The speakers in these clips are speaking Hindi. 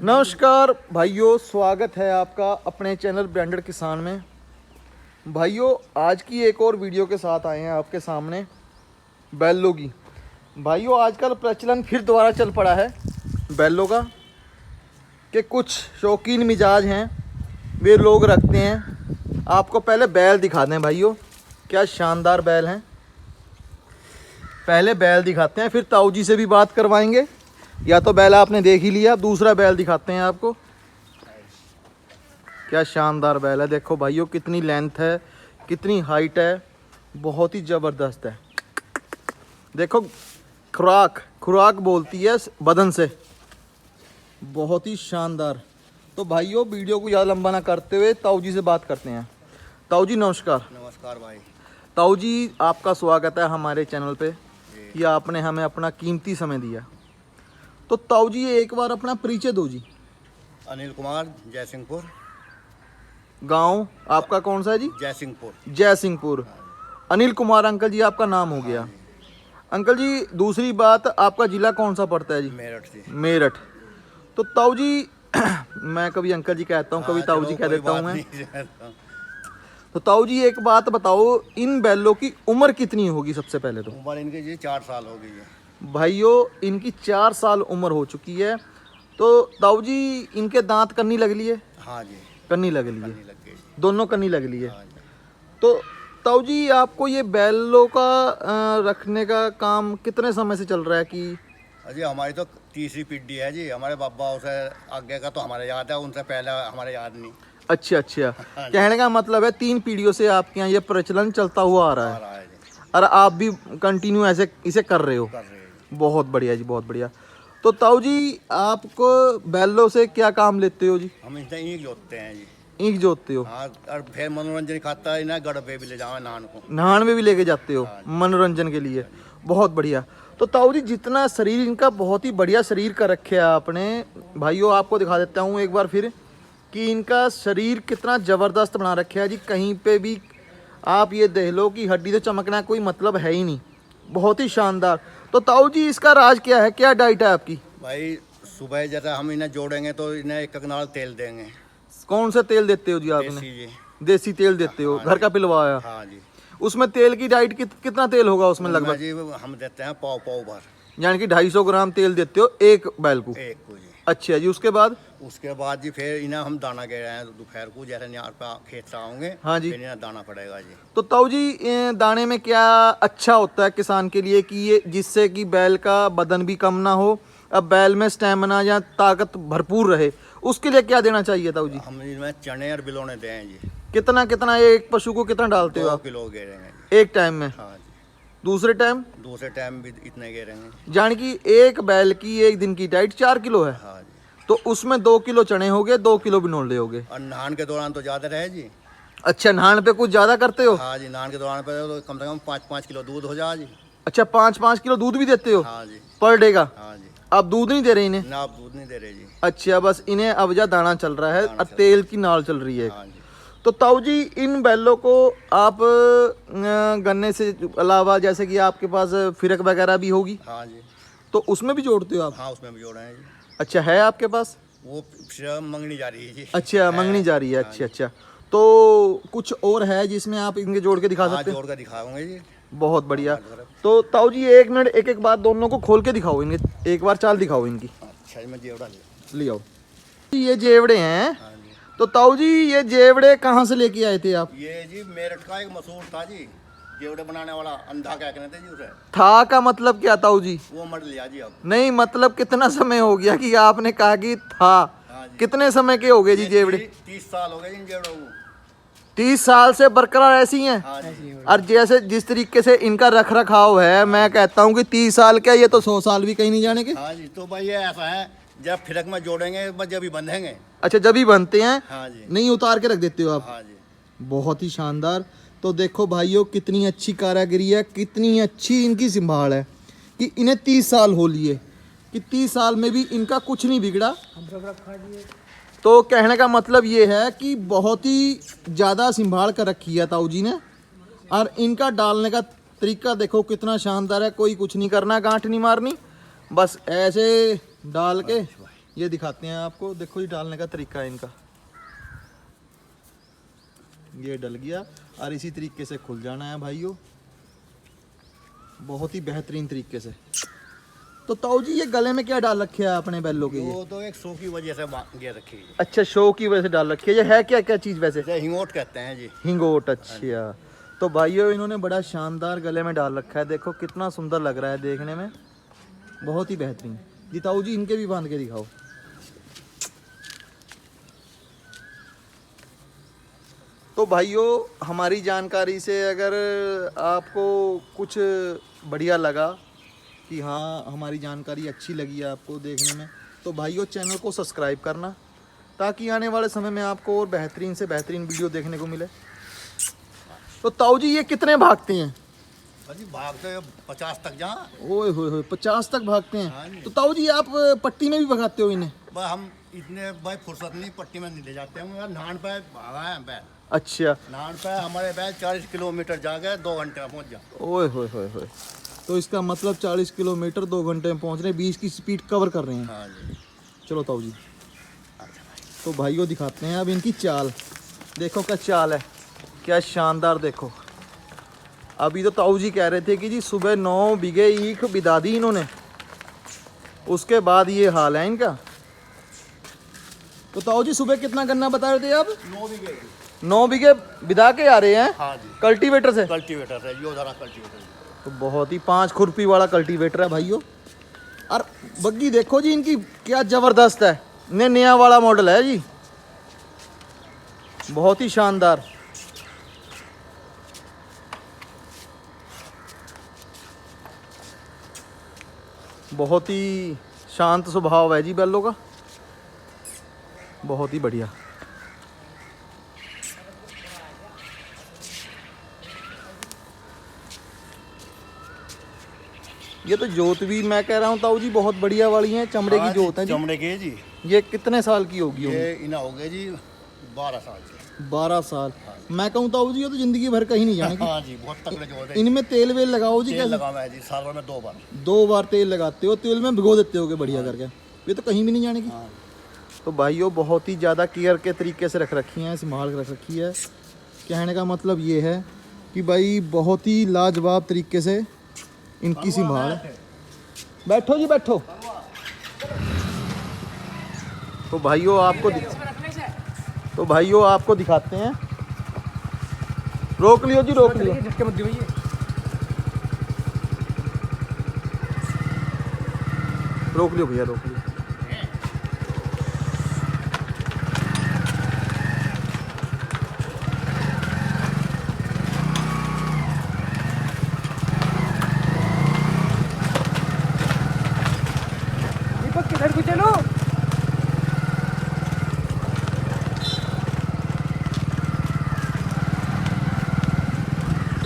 नमस्कार भाइयों, स्वागत है आपका अपने चैनल ब्रांडेड किसान में। भाइयों, आज की एक और वीडियो के साथ आए हैं आपके सामने बैलों की। भाइयों, आजकल प्रचलन फिर दोबारा चल पड़ा है बैलों का कि कुछ शौकीन मिजाज हैं वे लोग रखते हैं। आपको पहले बैल दिखा दें भाइयों, क्या शानदार बैल हैं। पहले बैल दिखाते हैं, फिर ताऊ जी से भी बात करवाएंगे। या तो बैल आपने देख ही लिया, दूसरा बैल दिखाते हैं आपको। क्या शानदार बैल है, देखो भाइयों कितनी लेंथ है, कितनी हाइट है, बहुत ही ज़बरदस्त है। देखो खुराक बोलती है बदन से, बहुत ही शानदार। तो भाइयों, वीडियो को ज़्यादा लंबा ना करते हुए ताऊ जी से बात करते हैं। ताऊ जी नमस्कार। नमस्कार भाई। ताऊ जी, आपका स्वागत है हमारे चैनल पे कि आपने हमें अपना कीमती समय दिया। तो ताऊ जी, एक बार अपना परिचय दो जी। अनिल कुमार, जयसिंहपुर। गांव आपका कौन सा है जी? जयसिंहपुर। जयसिंहपुर। अनिल कुमार अंकल जी आपका नाम हो गया। अंकल जी, दूसरी बात, आपका जिला कौन सा पड़ता है जी? मेरठ जी। मेरठ। तो ताऊ जी मैं कभी अंकल जी कहता हूँ, कभी ताऊ जी कह देता हूँ मैं। तो ताऊ जी, एक बात बताओ, इन बैलों की उम्र कितनी होगी? सबसे पहले तो उम्र इनकी जी 4 साल हो गई है भाइयों, इनकी 4 साल उम्र हो चुकी है। तो ताऊ जी, इनके दांत कन्नी लग ली है? हाँ जी, कन्नी लग ली है, लग गई। दोनों कन्नी लग ली है। हाँ जी। तो ताऊ जी, आपको ये बैलों का रखने का काम कितने समय से चल रहा है कि? अजी हमारी तो तीसरी पीढ़ी है जी। हमारे बाबा उसे आगे का तो हमारे याद है, उनसे पहले हमारे याद नहीं। अच्छा। कहने का मतलब है 3 पीढ़ियों से आपके यहाँ ये प्रचलन चलता हुआ आ रहा है है जी। और आप भी कंटिन्यू ऐसे इसे कर रहे हो। कर रहे हैं जी। बहुत बढ़िया जी, बहुत बढ़िया। तो ताऊ जी, आपको बैलों से क्या काम लेते हो जी? हम इनसे ईंट जोतते हैं जी। ईंट जोतते हो? हाँ, और फिर मनोरंजन खाता है ना, गढ़ पे भी ले जाओ नान को। नहान में भी लेके जाते हो मनोरंजन के लिए? बहुत बढ़िया। तो ताऊ जी, जितना शरीर इनका बहुत ही बढ़िया शरीर का रखे है आपने। भाइयों, आपको दिखा देता हूँ एक बार फिर कि इनका शरीर कितना ज़बरदस्त बना रखा है जी। कहीं पे भी आप ये देख लो कि हड्डी तो चमकना कोई मतलब है ही नहीं, बहुत ही शानदार। तो ताऊ जी, इसका राज क्या है, क्या डाइट है आपकी? भाई, सुबह जैसा हम इन्हें जोड़ेंगे तो इन्हें एक कनाल तेल देंगे। कौन सा तेल देते हो जी आपने? देसी जी। देसी तेल देते हो? घर का पिलवाया? हाँ जी। उसमें तेल की डाइट कितना तेल होगा उसमें लगभग? जी हम देते हैं पाव भर, यानी कि 250 ग्राम तेल देते हो एक बैल को? एक को जी। अच्छा जी, उसके बाद जी फिर इन्हें हम दाना दे रहे हैं दोपहर को, जैसे निहार पे खेत से आओगे। हाँ जी। फिर इन्हें दाना पड़ेगा जी। तो ताऊ जी, दाने में क्या अच्छा होता है किसान के लिए कि ये जिससे कि बैल का वजन भी कम ना हो, अब बैल में स्टेमिना या ताकत भरपूर रहे, उसके लिए क्या देना चाहिए ताऊ जी? हम इनमें चने और बिलोने दें जी। कितना एक पशु को कितना डालते हो 2 आप किलो गेरेंगे जी। एक टाइम में? हाँ जी। दूसरे टाइम भी इतने गेरेंगे। यानी कि एक बैल की एक दिन की डाइट 4 किलो है। हाँ जी। तो उसमें 2 किलो चने हो गए, 2 किलो बिनोले हो गए। और नहान के दौरान तो ज़्यादा रहे जी। अच्छा, नहान पे कुछ ज़्यादा करते हो? हाँ जी, नहान के दौरान पे तो कम से कम 5-5 किलो दूध हो जाए जी। अच्छा, 5-5 किलो दूध भी देते हो? हाँ जी। पर डे का? हाँ जी। आप दूध नहीं दे रहे इन्हें? ना, आप दूध नहीं दे रहे जी। अच्छा, बस इन्हें अवजा दाना चल रहा है और तेल की नाल चल रही है। हाँ जी। तो ताऊ जी, इन बैलों को आप गन्ने से अलावा, जैसे कि आपके पास फिरक वगैरह भी होगी, हाँ जी। तो उसमें भी जोड़ते हो आप? हाँ, उसमें भी जोड़े हैं जी। अच्छा, है आपके पास? वो मंगनी जा रही है जी। अच्छा, मंगनी जा रही है। अच्छा। तो कुछ और है जिसमें आप इनके जोड़ के दिखा सकते हैं? जोड़ कर दिखाऊंगे जी। बहुत बढ़िया। तो ताऊ जी, 1 मिनट एक बार दोनों को खोल के दिखाओ, इनके एक बार चाल दिखाओ इनकी। अच्छा, मैं जेवड़ा ले आओ। ये जेवड़े हैं। हाँ जी। तो ताऊ जी, ये जेवड़े कहाँ से लेके आए थे आप? ये जी मेरठ का एक मशहूर था जी, जेवड़े बनाने वाला, अंधा क्या कहते थे जी उसे। था का मतलब क्या ताऊ जी? वो मर लिया जी अब। नहीं, मतलब कितना समय हो गया कि आपने कहा कि था? हाँ जी। कितने समय के हो गए जी जेवड़े? 30 साल हो गए इन जेवड़ों को। 30 साल से बरकरार ऐसी हैं? हाँ जी। और जैसे जिस तरीके से इनका रख रखाव है, मैं कहता हूँ कि 30 साल क्या, ये तो 100 साल भी कहीं नहीं जाने के। हाँ जी। तो भाई ये ऐसा है, जब फिरक में जोड़ेंगे बस जब ही बंधेंगे। अच्छा, जब ही बनते हैं? हाँ जी। नहीं उतार के रख देते हो आप? हाँ जी। बहुत ही शानदार। तो देखो भाइयों, कितनी अच्छी कारीगरी है, कितनी अच्छी इनकी संभाल है कि इन्हें 30 साल हो लिए, कि 30 साल में भी इनका कुछ नहीं बिगड़ा। तो कहने का मतलब ये है कि बहुत ही ज़्यादा संभाल कर रखी है ताऊ जी ने। और इनका डालने का तरीका देखो कितना शानदार है। कोई कुछ नहीं करना, गांठ नहीं मारनी, बस ऐसे डाल के ये दिखाते हैं आपको, देखो ये डालने का तरीका है इनका। ये डल गया और इसी तरीके से खुल जाना है भाइयों, बहुत ही बेहतरीन तरीके से। तो ताऊ जी ये गले में क्या डाल रखे है आपने बैलों के? वो तो एक शो की वजह से ये रखी है। अच्छा, शो की वजह से डाल रखी है। ये है क्या क्या चीज़ वैसे? इसे हिंगोट कहते हैं जी। हिंगोट, अच्छा। तो भाइयों इन्होंने बड़ा शानदार गले में डाल रखा है, देखो कितना सुंदर लग रहा है देखने में, बहुत ही बेहतरीन। जी ताऊ जी इनके भी बांध के दिखाओ। तो भाइयों हमारी जानकारी से अगर आपको कुछ बढ़िया लगा कि हाँ हमारी जानकारी अच्छी लगी है आपको देखने में, तो भाइयों चैनल को सब्सक्राइब करना, ताकि आने वाले समय में आपको और बेहतरीन से बेहतरीन वीडियो देखने को मिले। तो ताऊ जी ये कितने भागते हैं? अजी भागते 50 तक जा। ओए होए 50 तक भागते हाँ हैं। जी। तो ताऊ जी आप पट्टी में भी भगाते हो इन्हें? भाई हम इतने भाई फुर्सत नहीं, पट्टी में नहीं ले जाते हम। नान पे भागा है बैल। अच्छा। नान पे हमारे बैल 40 किलोमीटर जा गए, 2 घंटे में पहुंच जा। ओए होए होए होए, तो इसका मतलब 40 किलोमीटर 2 घंटे में पहुंच रहे हैं, 20 की स्पीड कवर कर रहे हैं। हाँ जी। चलो ताऊ जी, तो भाइयों दिखाते हैं अब इनकी चाल। देखो क्या चाल है, क्या शानदार। देखो अभी तो ताऊ जी कह रहे थे कि जी सुबह 9 बीघे ईख बिदा दी इन्होंने, उसके बाद ये हाल है इनका। तो ताऊ जी सुबह कितना गन्ना बता रहे थे आप? 9 बीघे। 9 बीघे बिदा के आ रहे हैं। हाँ जी। कल्टीवेटर से? कल्टीवेटर है, यो जरा कल्टीवेटर। तो बहुत ही 5 खुरपी वाला कल्टीवेटर है भाइयों। और बग्गी देखो जी इनकी क्या जबरदस्त है, नया वाला मॉडल है जी, बहुत ही शानदार। बहुत ही शांत स्वभाव है जी बैलों का, बहुत ही बढ़िया। ये तो जोत भी मैं कह रहा हूँ ताऊ जी बहुत बढ़िया वाली है, चमड़े की जोत है जी। चमड़े की जी। ये कितने साल की होगी? ये इना हो गए जी 12 साल से। 12 साल। मैं कहूँ ताऊ जी ये तो जिंदगी भर कहीं नहीं जाने की। हाँ जी, बहुत तगड़े जोत है। इनमें तेल वेल लगाओ जी? तेल कैसे लगाना है जी, साल में 2 बार। 2 बार तेल लगाते हो? तेल में भिगो देते होगे बढ़िया करके? ये तो कहीं भी नहीं जाने की। हाँ। तो भाइयों बहुत ही ज़्यादा केयर के तरीके से रख रखी हैं, संभाल के रख रखी है। कहने का मतलब ये है कि भाई बहुत ही लाजवाब तरीके से इनकी संभाल है। बैठो जी बैठो। तो भाइयों आपको दिखाते हैं। रोक लियो जी, रोक लियो। रोक लियो भैया, रोक लियो। किधर को चलो?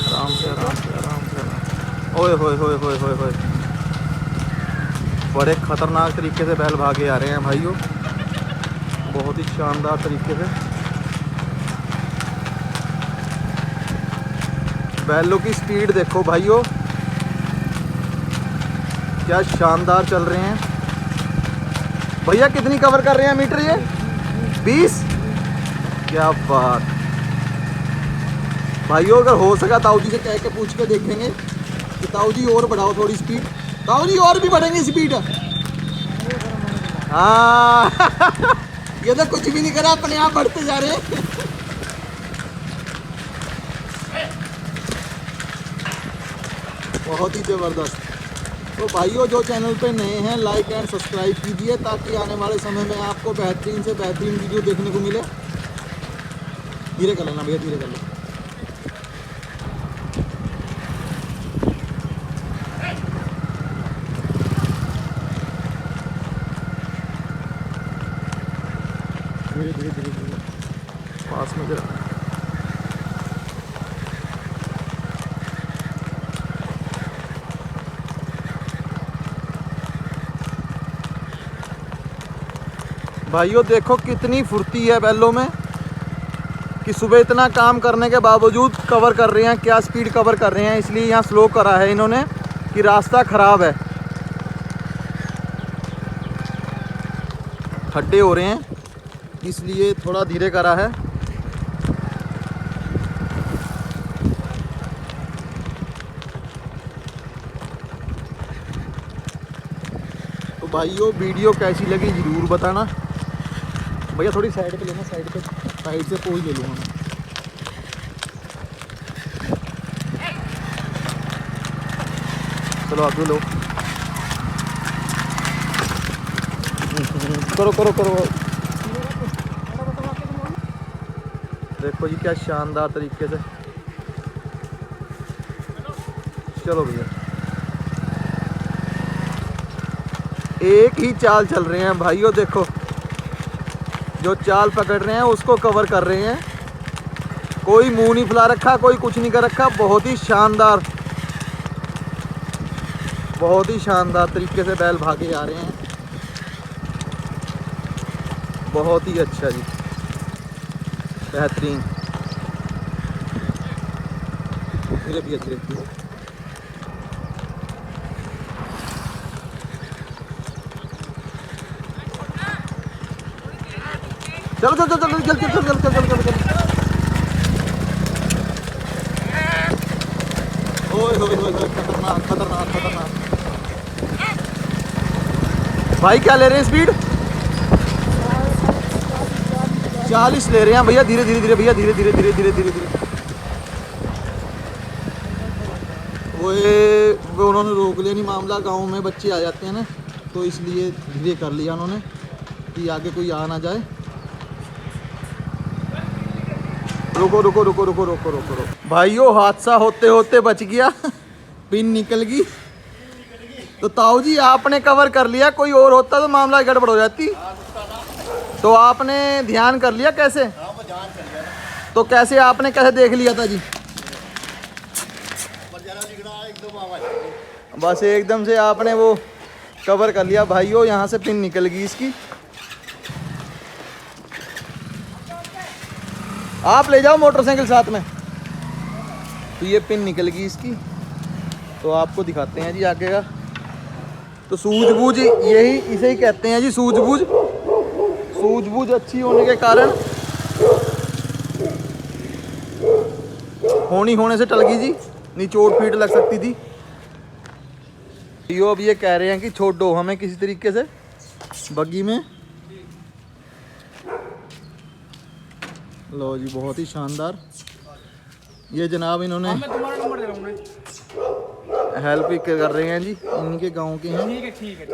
आराम से आराम से आराम से आराम। ओए होए होए होए होए होए, बड़े खतरनाक तरीके से बैल भागे आ रहे हैं भाइयों, बहुत ही शानदार तरीके से। बैलों की स्पीड देखो भाइयों, क्या शानदार चल रहे हैं। भैया कितनी कवर कर रहे हैं मीटर ये? 20? क्या बात भाइयों, अगर हो सका ताऊ जी से कह के पूछ के देखेंगे कि ताऊ जी और बढ़ाओ थोड़ी स्पीड। ताऊ जी और भी बढ़ेंगे स्पीड? हाँ ये तो कुछ भी नहीं करा, अपने आप बढ़ते जा रहे हैं। बहुत ही जबरदस्त। तो भाइयों जो चैनल पे नए हैं लाइक एंड सब्सक्राइब कीजिए, ताकि आने वाले समय में आपको बेहतरीन से बेहतरीन वीडियो देखने को मिले। धीरे कर लेना भैया, धीरे कर लो। धीरे धीरे धीरे धीरे पास में जरा। भाइयों देखो कितनी फुर्ती है बैलों में कि सुबह इतना काम करने के बावजूद कवर कर रहे हैं। क्या स्पीड कवर कर रहे हैं, इसलिए यहाँ स्लो करा है इन्होंने कि रास्ता ख़राब है। खड्डे हो रहे हैं, इसलिए थोड़ा धीरे करा है। तो भाइयों वीडियो कैसी लगी ज़रूर बताना। भैया थोड़ी साइड पे लेना, साइड पे, साइड से पोज ले लूँगा मैं। चलो आप लो, करो करो करो। देखो जी क्या शानदार तरीके से। चलो भैया, एक ही चाल चल रहे हैं भाइयों। देखो जो चाल पकड़ रहे हैं उसको कवर कर रहे हैं। कोई मुंह नहीं फुला रखा, कोई कुछ नहीं कर रखा। बहुत ही शानदार, बहुत ही शानदार तरीके से बैल भागे आ रहे हैं। बहुत ही अच्छा जी, बेहतरीन। धीरे भैया धीरे। चलो चलो चलो चल चल चल चल चल चल। ओए होए होए, खतरनाक खतरनाक खतरनाक। भाई क्या ले रहे हैं स्पीड? 40 ले रहे हैं भैया। धीरे धीरे धीरे भैया, धीरे धीरे धीरे धीरे धीरे धीरे। वो उन्होंने रोक लिया नहीं मामला। गांव में बच्चे आ जाते हैं ना, तो इसलिए धीरे कर लिया उन्होंने कि आगे कोई आ ना जाए। रुको रुको रुको रुको रुको रुको रुको भाइयों, हादसा होते होते बच गया। पिन निकल गई। तो ताऊ जी आपने कवर कर लिया, कोई और होता तो मामला गड़बड़ हो जाती। तो आपने ध्यान कर लिया कैसे? तो कैसे आपने कैसे देख लिया था जी? बस एकदम से आपने वो कवर कर लिया भाइयों। यहाँ से पिन निकल गई इसकी। आप ले जाओ मोटरसाइकिल साथ में। तो ये पिन निकल गई इसकी। तो आपको दिखाते हैं जी आगे का। तो सूझबूझ यही, इसे ही कहते हैं जी सूझबूझ। सूझबूझ अच्छी होने के कारण होने से टल गई जी, नहीं चोट पीट लग सकती थी। यो अब ये कह रहे हैं कि छोड़ दो हमें किसी तरीके से बग्गी में। लो जी बहुत ही शानदार। ये जनाब इन्होंने हेल्प ही कर रहे हैं जी, इन्हीं के गांव के हैं। ठीक है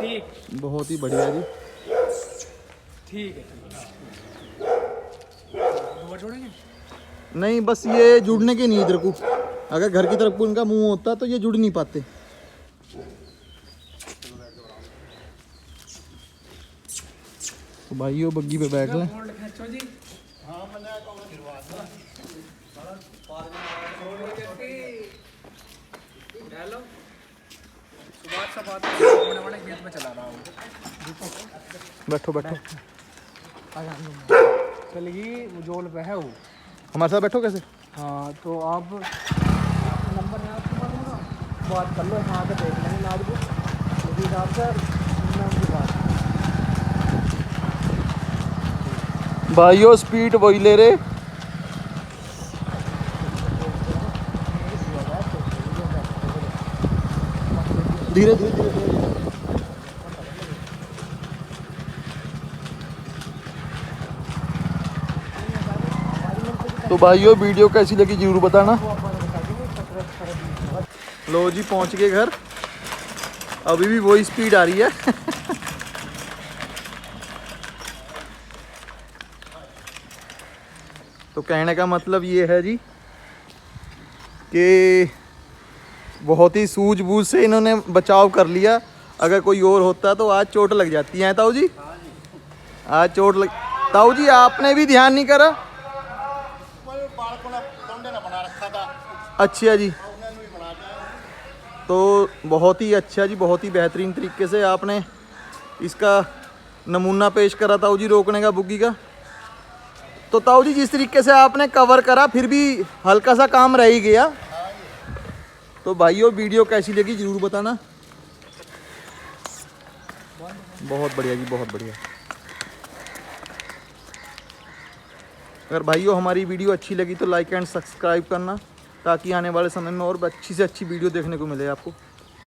ठीक। बहुत ही बढ़िया जी। ठीक है। छोड़ेंगे नहीं, बस ये जुड़ने के नहीं इधर को। अगर घर की तरफ को उनका मुंह होता तो ये जुड़ नहीं पाते। तो भाइयों बग्गी पे बैठ लें। बैठो बैठो, चलेगी वो जोल पे है वो। हमारे साथ बैठो कैसे? हाँ तो आप नंबर है आपके पास होगा, बात कर लो। यहाँ पे देख लेंगे नाद को उसी हिसाब से उनकी बात। भाइयों स्पीड वही ले रहे। धीरे धीरे धीरे धीरे। तो भाइयों वीडियो कैसी लगी जरूर बताना। लो जी पहुंच गए घर। अभी भी वही स्पीड आ रही है। तो कहने का मतलब ये है जी कि बहुत ही सूझबूझ से इन्होंने बचाव कर लिया। अगर कोई और होता तो आज चोट लग जाती है ताऊ जी। आज चोट लग। ताऊ जी आपने भी ध्यान नहीं करा। अच्छा जी। तो बहुत ही अच्छा जी, बहुत ही बेहतरीन तरीके से आपने इसका नमूना पेश करा ताऊ जी रोकने का बुग्गी का। तो ताऊ जी जिस तरीके से आपने कवर करा फिर भी हल्का सा काम रह ही गया। तो भाइयों वीडियो कैसी लगी जरूर बताना। बहुत बढ़िया जी, बहुत बढ़िया। अगर भाइयों हमारी वीडियो अच्छी लगी तो लाइक एंड सब्सक्राइब करना, ताकि आने वाले समय में और अच्छी से अच्छी वीडियो देखने को मिले आपको।